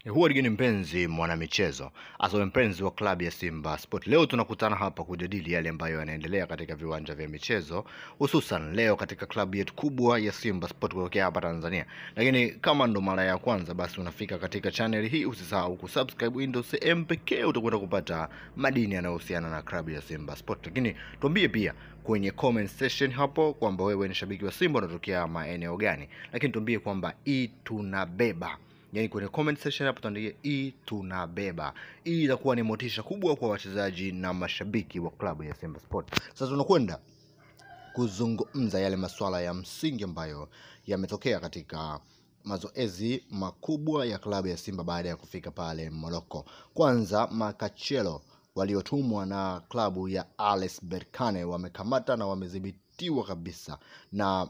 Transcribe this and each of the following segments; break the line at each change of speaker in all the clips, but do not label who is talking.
Huwa ligeni mpenzi mwanamichezo, hasa mpenzi wa klabu ya Simba Sport. Leo tunakutana hapa kujadili yale ambayo yanaendelea katika viwanja vya michezo, hususan leo katika klabu yetu kubwa ya Simba Sport kutokea hapa Tanzania. Lakini kama ndo mara ya kwanza basi unafika katika channel hii, usisahau kusubscribe. Ndio sehemu pekee utakwenda kupata madini yanayohusiana na klabu ya Simba Sport. Lakini tuambie pia kwenye comment section hapo kwamba wewe ni shabiki wa Simba, unatokea maeneo gani. Lakini tuambie kwamba tunabeba, yani kwenye comment section hapo tuandikie tunabeba. Hii itakuwa ni motisha kubwa kwa wachezaji na mashabiki wa klabu ya Simba Sport. Sasa tunakwenda kuzungumza yale masuala ya msingi ambayo yametokea katika mazoezi makubwa ya klabu ya Simba baada ya kufika pale Morocco. Kwanza, makachelo waliotumwa na klabu ya RS Berkane wamekamata na wamedhibitiwa kabisa na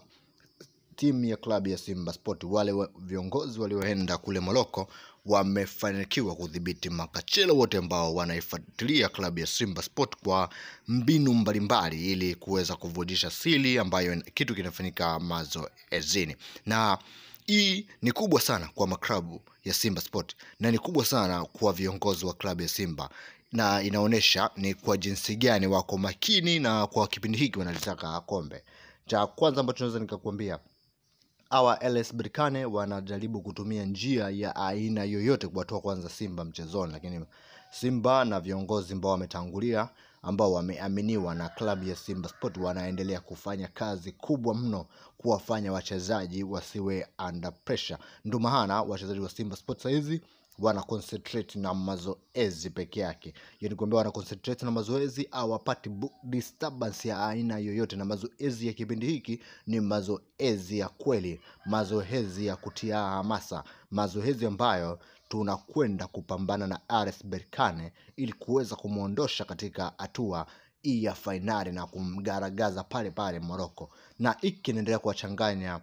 timu ya klabu ya Simba Sport. Wale viongozi walioenda kule Morocco wamefanikiwa kudhibiti makachelo wote ambao wanaifuatilia klabu ya Simba Sport kwa mbinu mbalimbali ili kuweza kuvujisha siri ambayo kitu kinafanyika mazoezini. Na hii ni kubwa sana kwa maklabu ya Simba Sport na ni kubwa sana kwa viongozi wa klabu ya Simba, na inaonesha ni kwa jinsi gani wako makini na kwa kipindi hiki wanalitaka kombe. Cha kwanza ambacho naweza nikakwambia, hawa RS Berkane wanajaribu kutumia njia ya aina yoyote kuwatoa kwanza Simba mchezoni, lakini Simba na viongozi ambao wametangulia ambao wameaminiwa na klabu ya Simba Sport wanaendelea kufanya kazi kubwa mno kuwafanya wachezaji wasiwe under pressure. Ndio maana wachezaji wa Simba Sport saizi wana concentrate na mazoezi peke yake. Yani kwamba wana concentrate na mazoezi, hawapati disturbance ya aina yoyote, na mazoezi ya kipindi hiki ni mazoezi ya kweli, mazoezi ya kutia hamasa, mazoezi ambayo tunakwenda kupambana na RS Berkane ili kuweza kumuondosha katika hatua hii ya finali na kumgaragaza pale pale Morocco. Na hiki kinaendelea kuwachanganya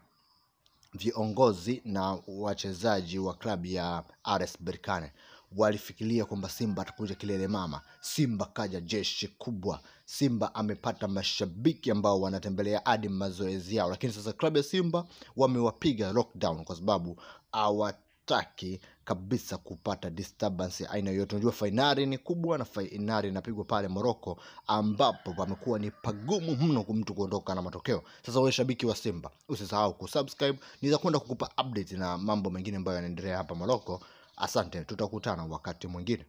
viongozi na wachezaji wa klabu ya RS Berkane. Walifikiria kwamba Simba atakuja kilele mama, Simba kaja jeshi kubwa, Simba amepata mashabiki ambao wanatembelea hadi mazoezi yao. Lakini sasa klabu ya Simba wamewapiga lockdown kwa sababu hawataki kabisa kupata disturbance aina yoyote. Unajua finali ni kubwa na finali inapigwa pale Morocco ambapo pamekuwa ni pagumu mno kwa mtu kuondoka na matokeo. Sasa wewe shabiki wa Simba, usisahau kusubscribe, niza kwenda kukupa update na mambo mengine ambayo yanaendelea hapa Morocco. Asante, tutakutana wakati mwingine.